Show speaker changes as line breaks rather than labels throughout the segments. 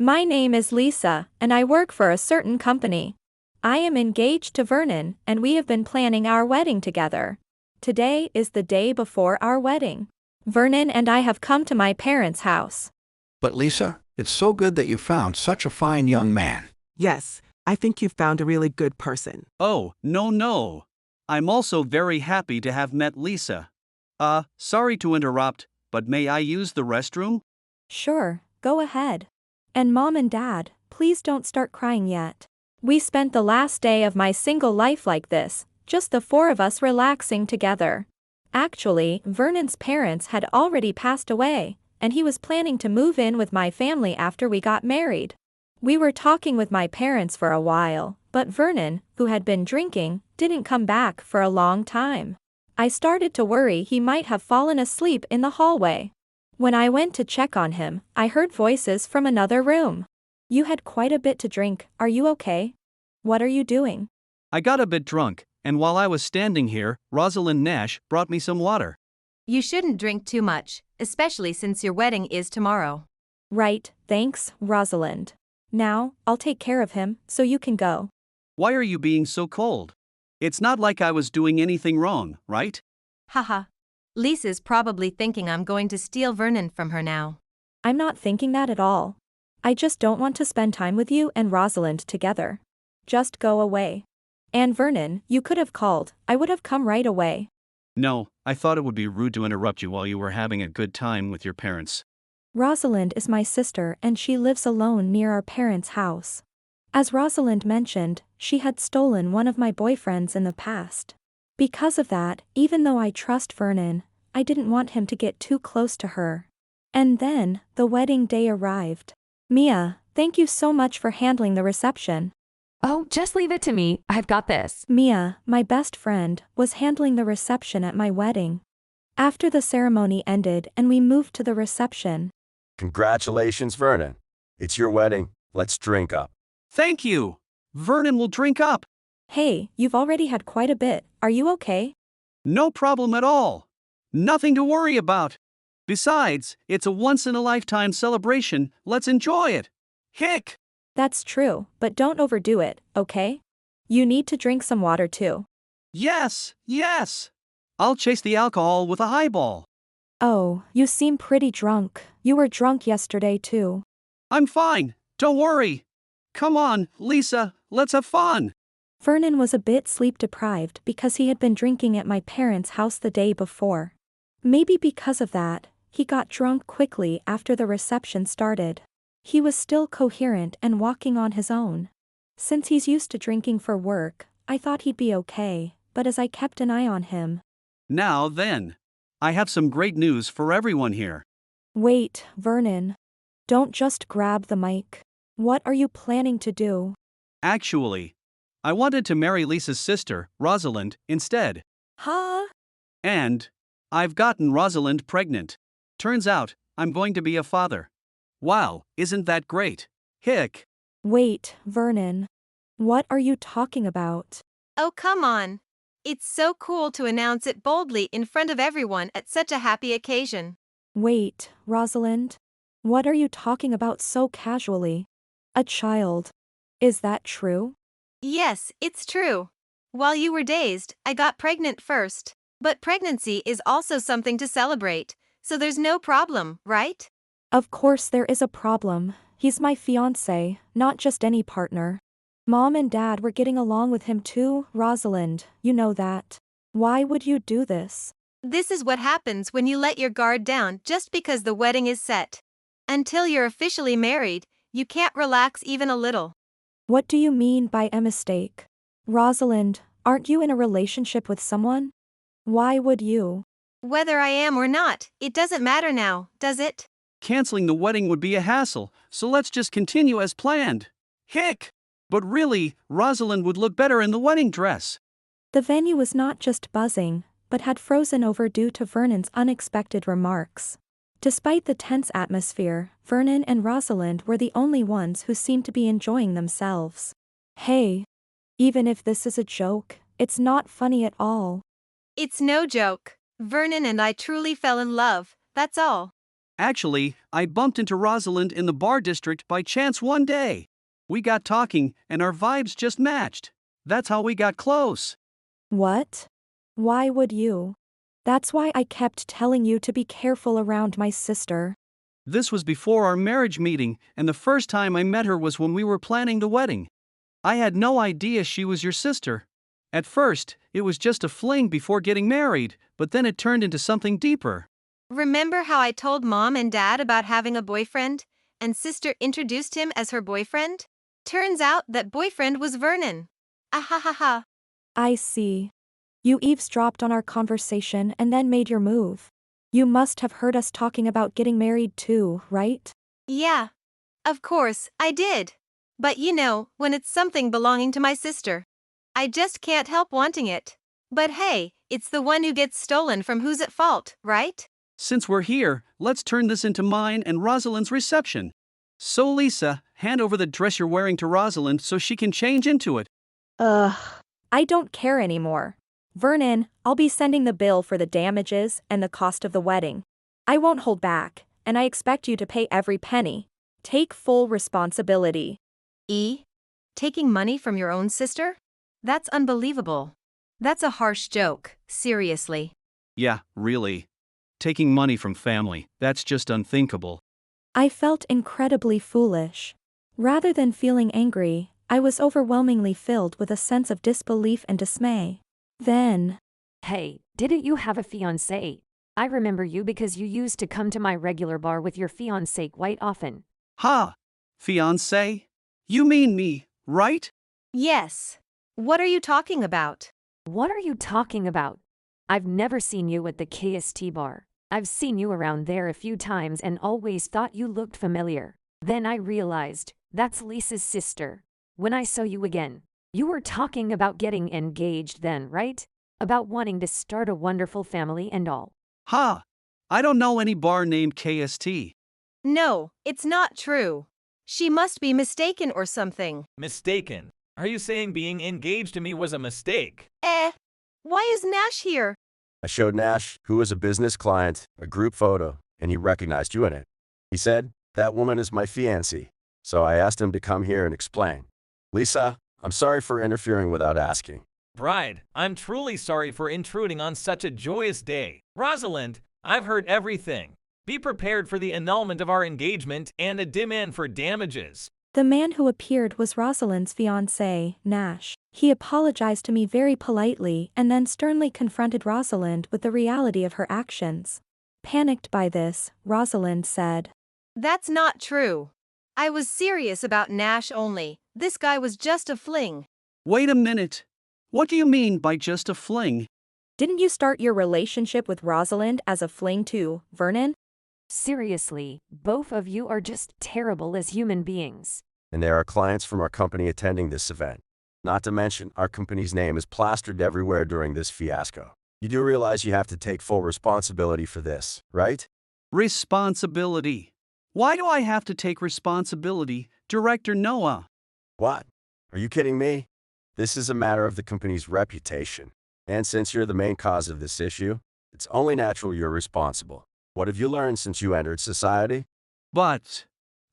My name is Lisa, and I work for a certain company. I am engaged to Vernon, and we have been planning our wedding together. Today is the day before our wedding. Vernon and I have come to my parents' house.
But Lisa, it's so good that you found such a fine young man.
Yes, I think you've found a really good person.
Oh, no. I'm also very happy to have met Lisa. Sorry to interrupt, but may I use the restroom?
Sure, go ahead. And Mom and Dad, please don't start crying yet. We spent the last day of my single life like this, just the four of us relaxing together. Actually, Vernon's parents had already passed away, and he was planning to move in with my family after we got married. We were talking with my parents for a while, but Vernon, who had been drinking, didn't come back for a long time. I started to worry he might have fallen asleep in the hallway. When I went to check on him, I heard voices from another room. You had quite a bit to drink, are you okay? What are you doing?
I got a bit drunk, and while I was standing here, Rosalind Nash brought me some water.
You shouldn't drink too much, especially since your wedding is tomorrow.
Right, thanks, Rosalind. Now, I'll take care of him, so you can go.
Why are you being so cold? It's not like I was doing anything wrong, right?
Haha. Lisa's probably thinking I'm going to steal Vernon from her now.
I'm not thinking that at all. I just don't want to spend time with you and Rosalind together. Just go away. And Vernon, you could have called, I would have come right away.
No, I thought it would be rude to interrupt you while you were having a good time with your parents.
Rosalind is my sister and she lives alone near our parents' house. As Rosalind mentioned, she had stolen one of my boyfriends in the past. Because of that, even though I trust Vernon, I didn't want him to get too close to her. And then, the wedding day arrived. Mia, thank you so much for handling the reception.
Oh, just leave it to me, I've got this.
Mia, my best friend, was handling the reception at my wedding. After the ceremony ended and we moved to the reception.
Congratulations, Vernon. It's your wedding. Let's drink up.
Thank you! Vernon will drink up.
Hey, you've already had quite a bit, are you okay?
No problem at all. Nothing to worry about. Besides, it's a once-in-a-lifetime celebration, let's enjoy it. Hick!
That's true, but don't overdo it, okay? You need to drink some water too.
Yes. I'll chase the alcohol with a highball.
Oh, you seem pretty drunk. You were drunk yesterday too.
I'm fine, don't worry. Come on, Lisa, let's have fun.
Vernon was a bit sleep-deprived because he had been drinking at my parents' house the day before. Maybe because of that, he got drunk quickly after the reception started. He was still coherent and walking on his own. Since he's used to drinking for work, I thought he'd be okay, but as I kept an eye on him.
Now then, I have some great news for everyone here.
Wait, Vernon. Don't just grab the mic. What are you planning to do?
Actually, I wanted to marry Lisa's sister, Rosalind, instead.
Huh?
And I've gotten Rosalind pregnant. Turns out, I'm going to be a father. Wow, isn't that great? Hick!
Wait, Vernon. What are you talking about?
Oh, come on. It's so cool to announce it boldly in front of everyone at such a happy occasion.
Wait, Rosalind. What are you talking about so casually? A child. Is that true?
Yes, it's true. While you were dazed, I got pregnant first. But pregnancy is also something to celebrate, so there's no problem, right?
Of course there is a problem. He's my fiancé, not just any partner. Mom and Dad were getting along with him too, Rosalind, you know that. Why would you do this?
This is what happens when you let your guard down just because the wedding is set. Until you're officially married, you can't relax even a little.
What do you mean by a mistake? Rosalind, aren't you in a relationship with someone? Why would you?
Whether I am or not, it doesn't matter now, does it?
Canceling the wedding would be a hassle, so let's just continue as planned. Hick! But really, Rosalind would look better in the wedding dress.
The venue was not just buzzing, but had frozen over due to Vernon's unexpected remarks. Despite the tense atmosphere, Vernon and Rosalind were the only ones who seemed to be enjoying themselves. Hey. Even if this is a joke, it's not funny at all.
It's no joke. Vernon and I truly fell in love, that's all.
Actually, I bumped into Rosalind in the bar district by chance one day. We got talking, and our vibes just matched. That's how we got close.
What? Why would you? That's why I kept telling you to be careful around my sister.
This was before our marriage meeting, and the first time I met her was when we were planning the wedding. I had no idea she was your sister. At first, it was just a fling before getting married, but then it turned into something deeper.
Remember how I told Mom and Dad about having a boyfriend, and Sister introduced him as her boyfriend? Turns out that boyfriend was Vernon. Ahahaha.
I see. You eavesdropped on our conversation and then made your move. You must have heard us talking about getting married too, right?
Yeah. Of course, I did. But you know, when it's something belonging to my sister, I just can't help wanting it. But hey, it's the one who gets stolen from who's at fault, right?
Since we're here, let's turn this into mine and Rosalind's reception. So Lisa, hand over the dress you're wearing to Rosalind so she can change into it.
Ugh. I don't care anymore. Vernon, I'll be sending the bill for the damages and the cost of the wedding. I won't hold back, and I expect you to pay every penny. Take full responsibility.
Taking money from your own sister? That's unbelievable. That's a harsh joke, seriously.
Yeah, really. Taking money from family, that's just unthinkable.
I felt incredibly foolish. Rather than feeling angry, I was overwhelmingly filled with a sense of disbelief and dismay. Then,
Hey, didn't you have a fiancé? I remember you because you used to come to my regular bar with your fiancé quite often.
Ha! Fiancé? You mean me, right?
Yes. What are you talking about?
What are you talking about? I've never seen you at the KST bar. I've seen you around there a few times and always thought you looked familiar. Then I realized, that's Lisa's sister. When I saw you again, you were talking about getting engaged then, right? About wanting to start a wonderful family and all.
Ha! I don't know any bar named KST.
No, it's not true. She must be mistaken or something.
Mistaken? Are you saying being engaged to me was a mistake?
Why is Nash here?
I showed Nash, who was a business client, a group photo, and he recognized you in it. He said, "That woman is my fiancée." So I asked him to come here and explain. Lisa, I'm sorry for interfering without asking.
Bride, I'm truly sorry for intruding on such a joyous day. Rosalind, I've heard everything. Be prepared for the annulment of our engagement and a demand for damages.
the man who appeared was Rosalind's fiancé, Nash. He apologized to me very politely and then sternly confronted Rosalind with the reality of her actions. Panicked by this, Rosalind said,
That's not true. I was serious about Nash only. This guy was just a fling.
Wait a minute. What do you mean by just a fling?
"Didn't you start your relationship with Rosalind as a fling too, Vernon?"
Seriously, both of you are just terrible as human beings.
And there are clients from our company attending this event. Not to mention, our company's name is plastered everywhere during this fiasco. You do realize you have to take full responsibility for this, right?
Responsibility. Why do I have to take responsibility, Director Noah?
What? Are you kidding me? This is a matter of the company's reputation. And since you're the main cause of this issue, it's only natural you're responsible. What have you learned since you entered society?
But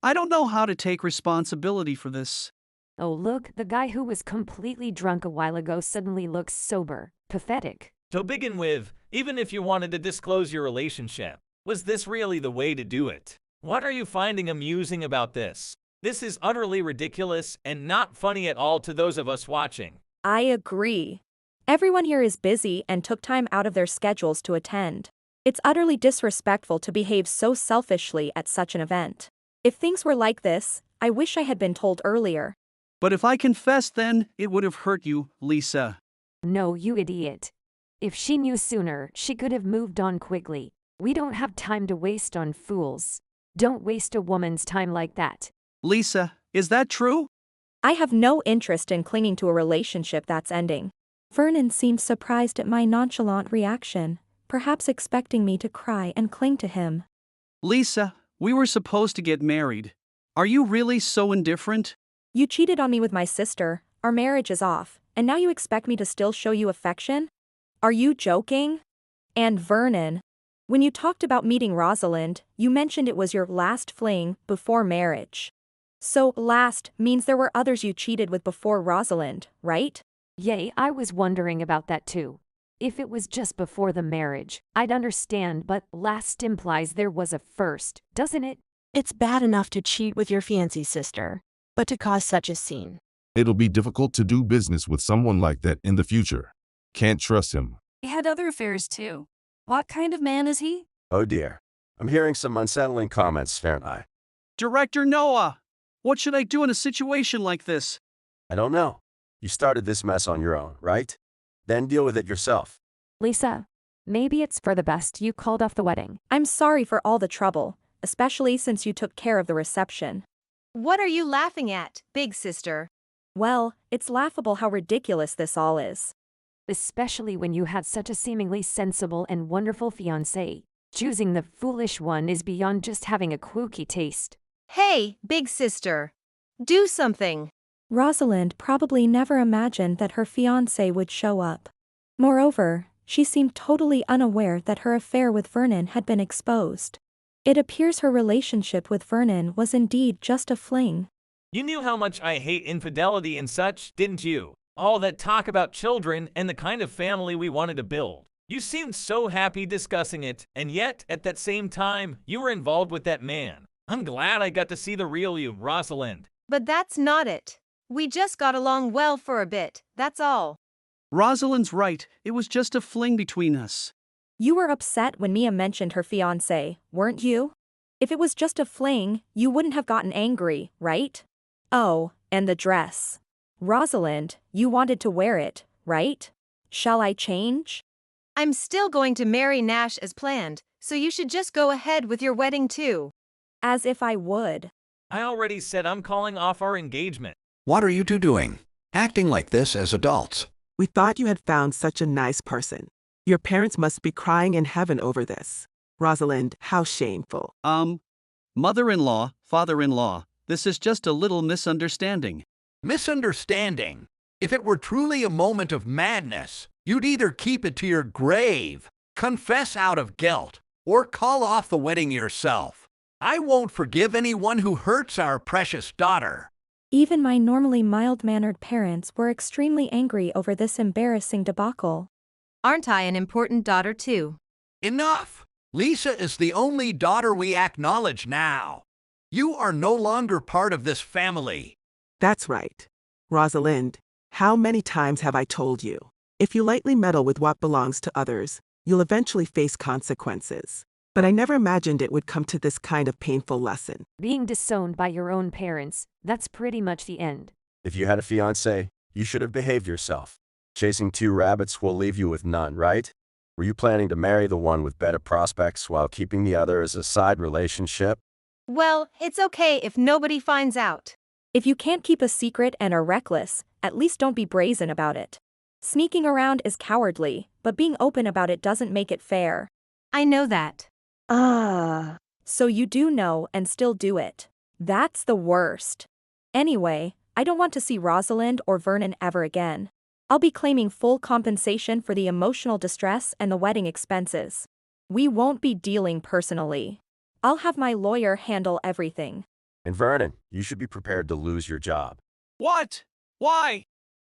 I don't know how to take responsibility for this.
Oh look, the guy who was completely drunk a while ago suddenly looks sober. Pathetic.
To begin with, even if you wanted to disclose your relationship, was this really the way to do it? What are you finding amusing about this? This is utterly ridiculous and not funny at all to those of us watching.
I agree. Everyone here is busy and took time out of their schedules to attend. It's utterly disrespectful to behave so selfishly at such an event. If things were like this, I wish I had been told earlier.
But if I confessed then, it would have hurt you, Lisa.
No, you idiot. If she knew sooner, she could have moved on quickly. We don't have time to waste on fools. Don't waste a woman's time like that.
Lisa, is that true?
I have no interest in clinging to a relationship that's ending. Vernon seemed surprised at my nonchalant reaction, perhaps expecting me to cry and cling to him.
Lisa, we were supposed to get married. Are you really so indifferent?
You cheated on me with my sister, our marriage is off, and now you expect me to still show you affection? Are you joking? And Vernon, When you talked about meeting Rosalind, you mentioned it was your last fling before marriage. So, last means there were others you cheated with before Rosalind, right?
Yay, I was wondering about that too. If it was just before the marriage, I'd understand, but last implies there was a first, doesn't it?
It's bad enough to cheat with your fiancé sister, but to cause such a scene.
It'll be difficult to do business with someone like that in the future. Can't trust him.
He had other affairs too. What kind of man is he?
Oh dear. I'm hearing some unsettling comments, Fahrenheit.
Director Noah, what should I do in a situation like this?
I don't know. You started this mess on your own, right? Then deal with it yourself.
Lisa, maybe it's for the best you called off the wedding.
I'm sorry for all the trouble, especially since you took care of the reception.
What are you laughing at, big sister?
Well, it's laughable how ridiculous this all is.
Especially when you had such a seemingly sensible and wonderful fiancé. Choosing the foolish one is beyond just having a kooky taste.
Hey, big sister. Do something.
Rosalind probably never imagined that her fiancé would show up. Moreover, she seemed totally unaware that her affair with Vernon had been exposed. It appears her relationship with Vernon was indeed just a fling.
You knew how much I hate infidelity and such, didn't you? All that talk about children and the kind of family we wanted to build. You seemed so happy discussing it, and yet, at that same time, you were involved with that man. I'm glad I got to see the real you, Rosalind.
But that's not it. We just got along well for a bit, that's all.
Rosalind's right, it was just a fling between us.
You were upset when Mia mentioned her fiancé, weren't you? If it was just a fling, you wouldn't have gotten angry, right? Oh, and the dress. Rosalind, you wanted to wear it, right? Shall I change?
I'm still going to marry Nash as planned, so you should just go ahead with your wedding too.
As if I would.
I already said I'm calling off our engagement.
What are you two doing? Acting like this as adults.
We thought you had found such a nice person. Your parents must be crying in heaven over this. Rosalind, how shameful.
Mother-in-law, father-in-law, this is just a little misunderstanding.
Misunderstanding. If it were truly a moment of madness, you'd either keep it to your grave, confess out of guilt, or call off the wedding yourself. I won't forgive anyone who hurts our precious daughter.
Even my normally mild-mannered parents were extremely angry over this embarrassing debacle.
Aren't I an important daughter too?
Enough! Lisa is the only daughter we acknowledge now. You are no longer part of this family.
That's right. Rosalind, how many times have I told you? If you lightly meddle with what belongs to others, you'll eventually face consequences. But I never imagined it would come to this kind of painful lesson.
Being disowned by your own parents, that's pretty much the end.
If you had a fiancé, you should have behaved yourself. Chasing two rabbits will leave you with none, right? Were you planning to marry the one with better prospects while keeping the other as a side relationship?
Well, it's okay if nobody finds out.
If you can't keep a secret and are reckless, at least don't be brazen about it. Sneaking around is cowardly, but being open about it doesn't make it fair.
I know that.
So you do know and still do it. That's the worst. Anyway, I don't want to see Rosalind or Vernon ever again. I'll be claiming full compensation for the emotional distress and the wedding expenses. We won't be dealing personally. I'll have my lawyer handle everything.
And Vernon, you should be prepared to lose your job.
What? Why?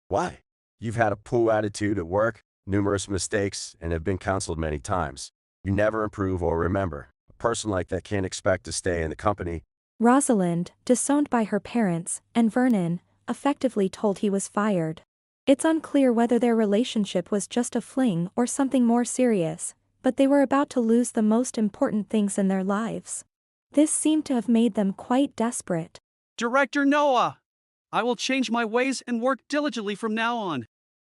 Why? You've had a poor attitude at work, numerous mistakes, and have been counseled many times. You never improve or remember. A person like that can't expect to stay in the company.
Rosalind, disowned by her parents, and Vernon, effectively told he was fired. It's unclear whether their relationship was just a fling or something more serious, but they were about to lose the most important things in their lives. This seemed to have made them quite desperate.
Director Noah, I will change my ways and work diligently from now on.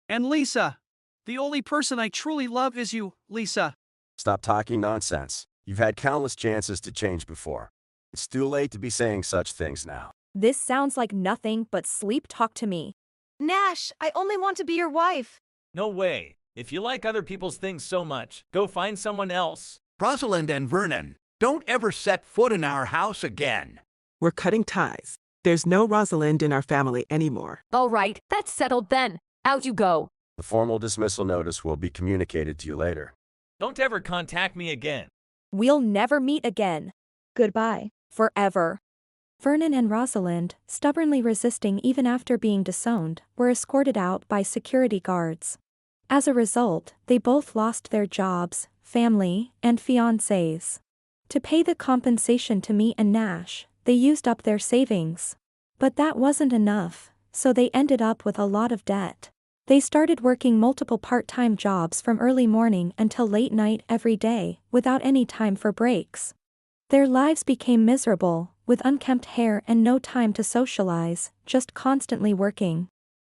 And Lisa, the only person I truly love is you, Lisa.
Stop talking nonsense. You've had countless chances to change before. It's too late to be saying such things now.
This sounds like nothing but sleep talk to me.
Nash, I only want to be your wife.
No way. If you like other people's things so much, go find someone else.
Rosalind and Vernon, don't ever set foot in our house again.
We're cutting ties. There's no Rosalind in our family anymore.
All right, that's settled then. Out you go.
The formal dismissal notice will be communicated to you later.
Don't ever contact me again.
We'll never meet again. Goodbye. Forever. Vernon and Rosalind, stubbornly resisting even after being disowned, were escorted out by security guards. As a result, they both lost their jobs, family, and fiancés. To pay the compensation to Mee and Nash, they used up their savings. But that wasn't enough, so they ended up with a lot of debt. They started working multiple part-time jobs from early morning until late night every day, without any time for breaks. Their lives became miserable, with unkempt hair and no time to socialize, just constantly working.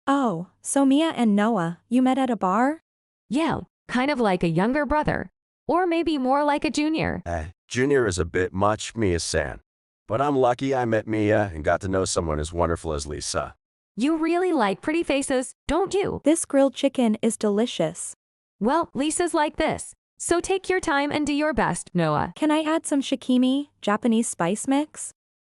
Oh, so Mia and Noah, you met at a bar?
Yeah, kind of like a younger brother. Or maybe more like a junior.
Junior is a bit much, Mia-san. But I'm lucky I met Mia and got to know someone as wonderful as Lisa.
You really like pretty faces, don't you?
This grilled chicken is delicious.
Well, Lisa's like this. So take your time and do your best, Noah.
Can I add some shikimi, Japanese spice mix?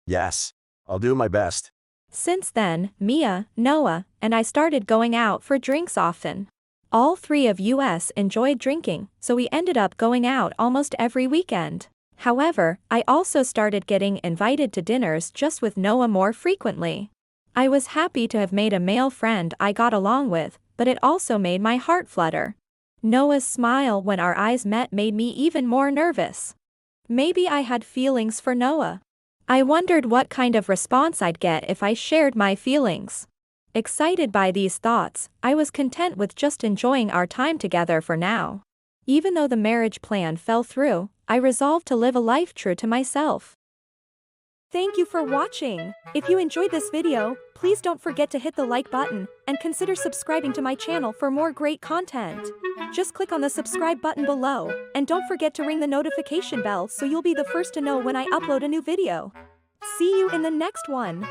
Yes, I'll do my best.
Since then, Mia, Noah, and I started going out for drinks often. All three of us enjoyed drinking, so we ended up going out almost every weekend. However, I also started getting invited to dinners just with Noah more frequently. I was happy to have made a male friend I got along with, but it also made my heart flutter. Noah's smile when our eyes met made me even more nervous. Maybe I had feelings for Noah. I wondered what kind of response I'd get if I shared my feelings. Excited by these thoughts, I was content with just enjoying our time together for now. Even though the marriage plan fell through, I resolved to live a life true to myself. Thank you for watching. If you enjoyed this video, please don't forget to hit the like button and consider subscribing to my channel for more great content. Just click on the subscribe button below, and don't forget to ring the notification bell so you'll be the first to know when I upload a new video. See you in the next one.